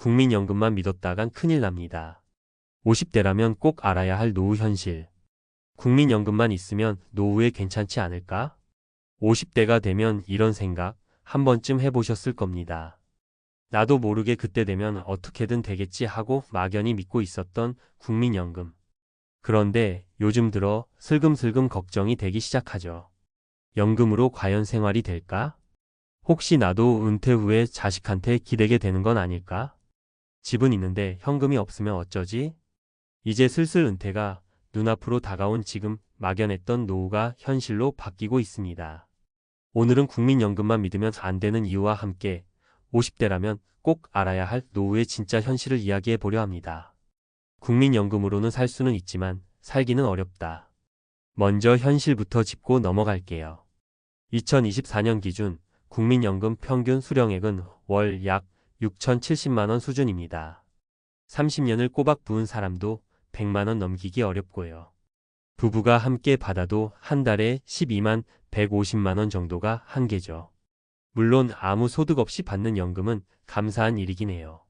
국민연금만 믿었다간 큰일 납니다. 50대라면 꼭 알아야 할 노후 현실. 국민연금만 있으면 노후에 괜찮지 않을까? 50대가 되면 이런 생각 한 번쯤 해보셨을 겁니다. 나도 모르게 그때 되면 어떻게든 되겠지 하고 막연히 믿고 있었던 국민연금. 그런데 요즘 들어 슬금슬금 걱정이 되기 시작하죠. 연금으로 과연 생활이 될까? 혹시 나도 은퇴 후에 자식한테 기대게 되는 건 아닐까? 집은 있는데 현금이 없으면 어쩌지? 이제 슬슬 은퇴가 눈앞으로 다가온 지금 막연했던 노후가 현실로 바뀌고 있습니다. 오늘은 국민연금만 믿으면 안 되는 이유와 함께 50대라면 꼭 알아야 할 노후의 진짜 현실을 이야기해 보려 합니다. 국민연금으로는 살 수는 있지만 살기는 어렵다. 먼저 현실부터 짚고 넘어갈게요. 2024년 기준 국민연금 평균 수령액은 월 약 6,070만 원 수준입니다. 30년을 꼬박 부은 사람도 100만 원 넘기기 어렵고요. 부부가 함께 받아도 한 달에 12만 150만 원 정도가 한계죠. 물론 아무 소득 없이 받는 연금은 감사한 일이긴 해요.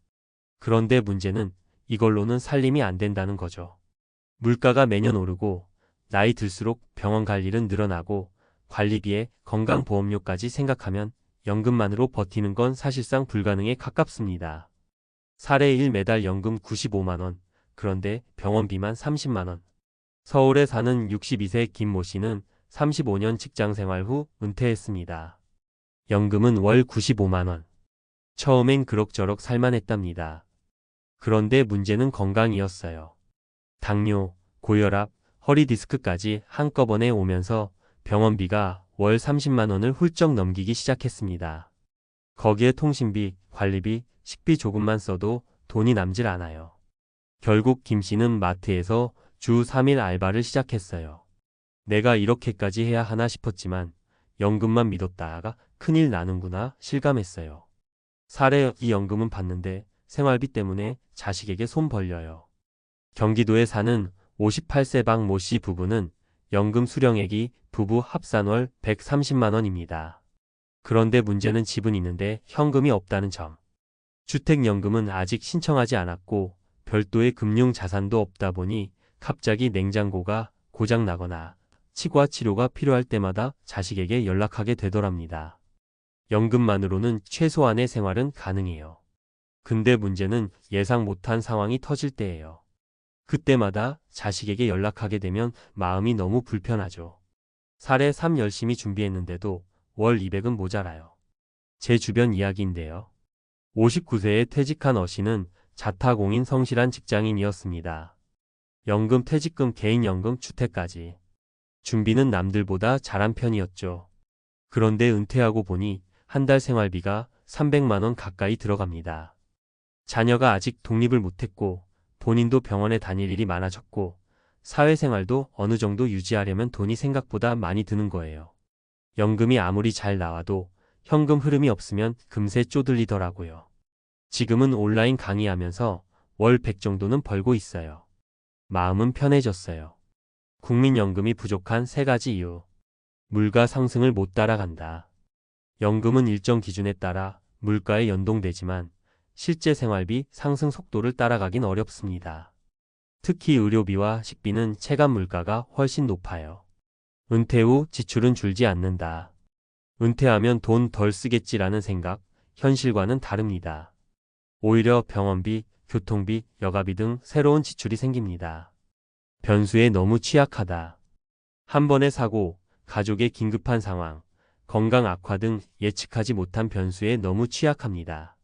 그런데 문제는 이걸로는 살림이 안 된다는 거죠. 물가가 매년 오르고 나이 들수록 병원 갈 일은 늘어나고 관리비에 건강보험료까지 생각하면 연금만으로 버티는 건 사실상 불가능에 가깝습니다. 사례 1 매달 연금 95만 원, 그런데 병원비만 30만 원. 서울에 사는 62세 김모 씨는 35년 직장생활 후 은퇴했습니다. 연금은 월 95만 원. 처음엔 그럭저럭 살만했답니다. 그런데 문제는 건강이었어요. 당뇨, 고혈압, 허리 디스크까지 한꺼번에 오면서 병원비가 월 30만 원을 훌쩍 넘기기 시작했습니다. 거기에 통신비, 관리비, 식비 조금만 써도 돈이 남질 않아요. 결국 김 씨는 마트에서 주 3일 알바를 시작했어요. 내가 이렇게까지 해야 하나 싶었지만 연금만 믿었다가 큰일 나는구나 실감했어요. 사례 이 연금은 받는데 생활비 때문에 자식에게 손 벌려요. 경기도에 사는 58세 박 모 씨 부부는 연금 수령액이 부부 합산월 130만 원입니다. 그런데 문제는 집은 있는데 현금이 없다는 점. 주택연금은 아직 신청하지 않았고 별도의 금융자산도 없다 보니 갑자기 냉장고가 고장나거나 치과 치료가 필요할 때마다 자식에게 연락하게 되더랍니다. 연금만으로는 최소한의 생활은 가능해요. 근데 문제는 예상 못한 상황이 터질 때예요. 그때마다 자식에게 연락하게 되면 마음이 너무 불편하죠. 사례 3 열심히 준비했는데도 월 200은 모자라요. 제 주변 이야기인데요. 59세에 퇴직한 어씨는 자타공인 성실한 직장인이었습니다. 연금, 퇴직금, 개인연금, 주택까지. 준비는 남들보다 잘한 편이었죠. 그런데 은퇴하고 보니 한 달 생활비가 300만 원 가까이 들어갑니다. 자녀가 아직 독립을 못했고 본인도 병원에 다닐 일이 많아졌고 사회생활도 어느 정도 유지하려면 돈이 생각보다 많이 드는 거예요. 연금이 아무리 잘 나와도 현금 흐름이 없으면 금세 쪼들리더라고요. 지금은 온라인 강의하면서 월 100 정도는 벌고 있어요. 마음은 편해졌어요. 국민연금이 부족한 3가지 이유. 물가 상승을 못 따라간다. 연금은 일정 기준에 따라 물가에 연동되지만 실제 생활비 상승 속도를 따라가긴 어렵습니다. 특히 의료비와 식비는 체감 물가가 훨씬 높아요. 은퇴 후 지출은 줄지 않는다. 은퇴하면 돈 덜 쓰겠지라는 생각, 현실과는 다릅니다. 오히려 병원비, 교통비, 여가비 등 새로운 지출이 생깁니다. 변수에 너무 취약하다. 한 번의 사고, 가족의 긴급한 상황, 건강 악화 등 예측하지 못한 변수에 너무 취약합니다.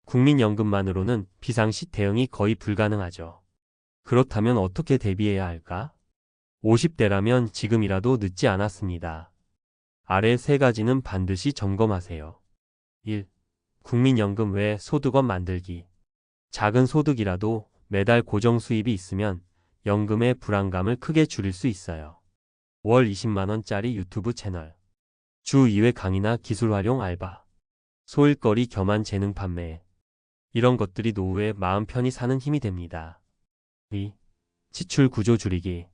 국민연금만으로는 비상시 대응이 거의 불가능하죠. 그렇다면 어떻게 대비해야 할까? 50대라면 지금이라도 늦지 않았습니다. 아래 3가지는 반드시 점검하세요. 1. 국민연금 외 소득원 만들기. 작은 소득이라도 매달 고정 수입이 있으면 연금의 불안감을 크게 줄일 수 있어요. 월 20만 원짜리 유튜브 채널. 주 2회 강의나 기술 활용 알바. 소일거리 겸한 재능 판매. 이런 것들이 노후에 마음 편히 사는 힘이 됩니다. 2. 지출 구조 줄이기.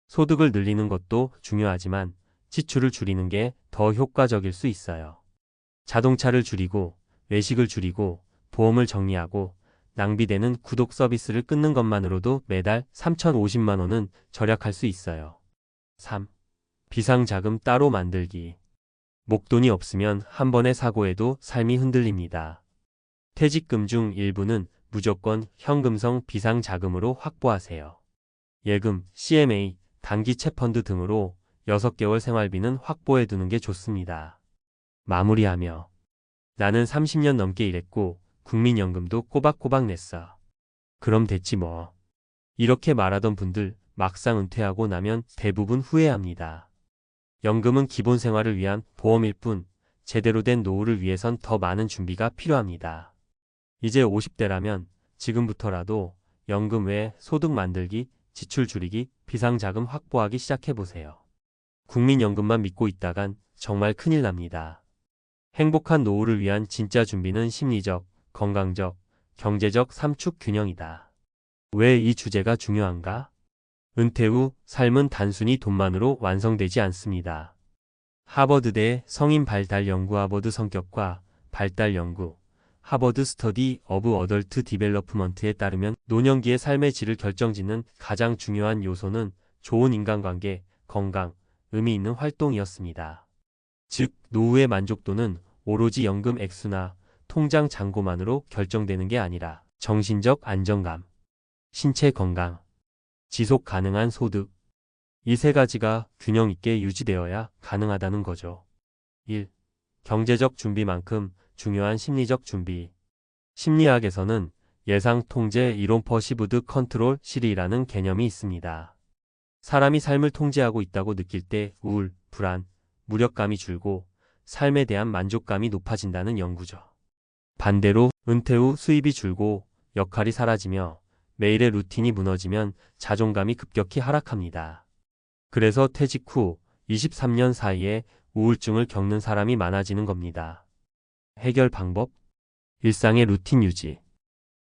소득을 늘리는 것도 중요하지만 지출을 줄이는 게 더 효과적일 수 있어요. 자동차를 줄이고 외식을 줄이고 보험을 정리하고 낭비되는 구독 서비스를 끊는 것만으로도 매달 3,050만 원은 절약할 수 있어요. 3. 비상자금 따로 만들기. 목돈이 없으면 한 번의 사고에도 삶이 흔들립니다. 퇴직금 중 일부는 무조건 현금성 비상자금으로 확보하세요. 예금, CMA, 단기 채펀드 등으로 6개월 생활비는 확보해 두는 게 좋습니다. 마무리하며 나는 30년 넘게 일했고 국민연금도 꼬박꼬박 냈어. 그럼 됐지 뭐. 이렇게 말하던 분들 막상 은퇴하고 나면 대부분 후회합니다. 연금은 기본 생활을 위한 보험일 뿐 제대로 된 노후를 위해선 더 많은 준비가 필요합니다. 이제 50대라면 지금부터라도 연금 외에 소득 만들기, 지출 줄이기, 비상자금 확보하기 시작해보세요. 국민연금만 믿고 있다간 정말 큰일 납니다. 행복한 노후를 위한 진짜 준비는 심리적, 건강적, 경제적 3축 균형이다. 왜 이 주제가 중요한가? 은퇴 후 삶은 단순히 돈만으로 완성되지 않습니다. 하버드대 성인 발달 연구 하버드 성격과 발달 연구 하버드 스터디 오브 어덜트 디벨로프먼트에 따르면 노년기의 삶의 질을 결정짓는 가장 중요한 요소는 좋은 인간관계, 건강, 의미 있는 활동이었습니다. 즉, 노후의 만족도는 오로지 연금 액수나 통장 잔고만으로 결정되는 게 아니라 정신적 안정감, 신체 건강, 지속 가능한 소득, 이 세 가지가 균형 있게 유지되어야 가능하다는 거죠. 1. 경제적 준비만큼 중요한 심리적 준비. 심리학에서는 예상 통제 이론 퍼시브드 컨트롤 시리라는 개념이 있습니다. 사람이 삶을 통제하고 있다고 느낄 때 우울, 불안, 무력감이 줄고 삶에 대한 만족감이 높아진다는 연구죠. 반대로 은퇴 후 수입이 줄고 역할이 사라지며 매일의 루틴이 무너지면 자존감이 급격히 하락합니다. 그래서 퇴직 후 23년 사이에 우울증을 겪는 사람이 많아지는 겁니다. 해결 방법? 일상의 루틴 유지.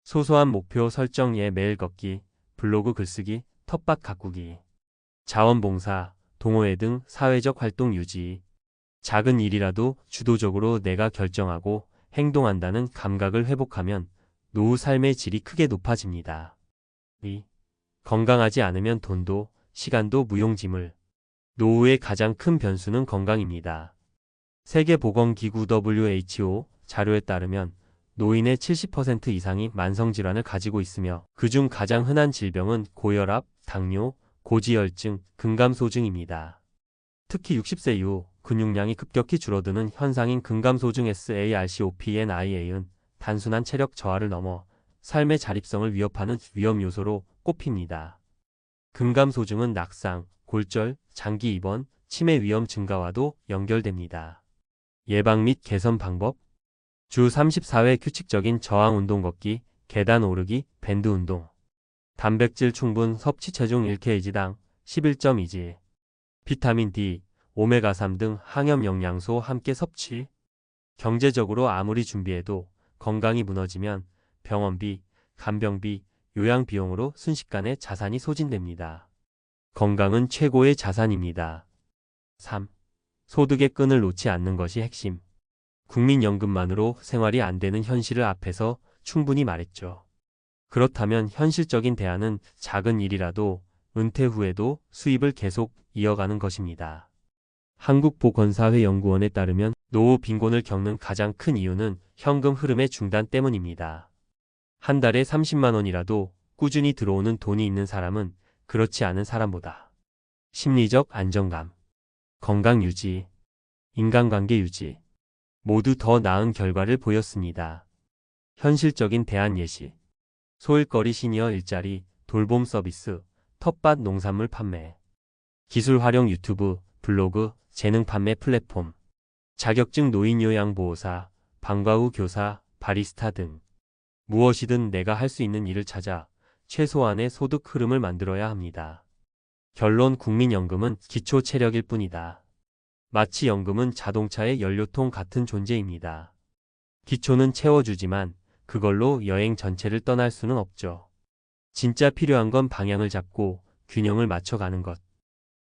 소소한 목표 설정 예 매일 걷기, 블로그 글쓰기, 텃밭 가꾸기. 자원봉사, 동호회 등 사회적 활동 유지. 작은 일이라도 주도적으로 내가 결정하고 행동한다는 감각을 회복하면 노후 삶의 질이 크게 높아집니다. 2. 건강하지 않으면 돈도 시간도 무용지물. 노후의 가장 큰 변수는 건강입니다. 세계보건기구 WHO 자료에 따르면 노인의 70% 이상이 만성질환을 가지고 있으며 그중 가장 흔한 질병은 고혈압, 당뇨, 고지혈증, 근감소증입니다. 특히 60세 이후 근육량이 급격히 줄어드는 현상인 근감소증 SARCOPNIA는 단순한 체력 저하를 넘어 삶의 자립성을 위협하는 위험 요소로 꼽힙니다. 근감소증은 낙상, 골절, 장기 입원, 치매 위험 증가와도 연결됩니다. 예방 및 개선 방법? 주 34회 규칙적인 저항 운동 걷기, 계단 오르기, 밴드 운동. 단백질 충분 섭취 체중 1kg당 11.2g. 비타민 D, 오메가3 등 항염 영양소 함께 섭취. 경제적으로 아무리 준비해도 건강이 무너지면 병원비, 간병비, 요양 비용으로 순식간에 자산이 소진됩니다. 건강은 최고의 자산입니다. 3. 소득의 끈을 놓지 않는 것이 핵심. 국민연금만으로 생활이 안 되는 현실을 앞에서 충분히 말했죠. 그렇다면 현실적인 대안은 작은 일이라도 은퇴 후에도 수입을 계속 이어가는 것입니다. 한국보건사회연구원에 따르면 노후 빈곤을 겪는 가장 큰 이유는 현금 흐름의 중단 때문입니다. 한 달에 30만 원이라도 꾸준히 들어오는 돈이 있는 사람은 그렇지 않은 사람보다 심리적 안정감, 건강 유지, 인간관계 유지 모두 더 나은 결과를 보였습니다. 현실적인 대안 예시. 소일거리 시니어 일자리, 돌봄 서비스, 텃밭 농산물 판매, 기술 활용 유튜브, 블로그, 재능 판매 플랫폼, 자격증 노인요양보호사, 방과 후 교사, 바리스타 등 무엇이든 내가 할 수 있는 일을 찾아 최소한의 소득 흐름을 만들어야 합니다. 결론 국민연금은 기초 체력일 뿐이다. 마치 연금은 자동차의 연료통 같은 존재입니다. 기초는 채워주지만 그걸로 여행 전체를 떠날 수는 없죠. 진짜 필요한 건 방향을 잡고 균형을 맞춰가는 것.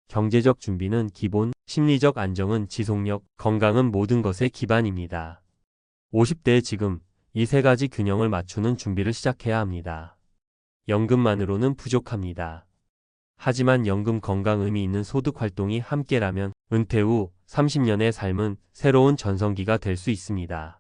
경제적 준비는 기본, 심리적 안정은 지속력, 건강은 모든 것의 기반입니다. 50대의 지금 이 세 가지 균형을 맞추는 준비를 시작해야 합니다. 연금만으로는 부족합니다. 하지만 연금 건강 의미 있는 소득 활동이 함께라면 은퇴 후 30년의 삶은 새로운 전성기가 될 수 있습니다.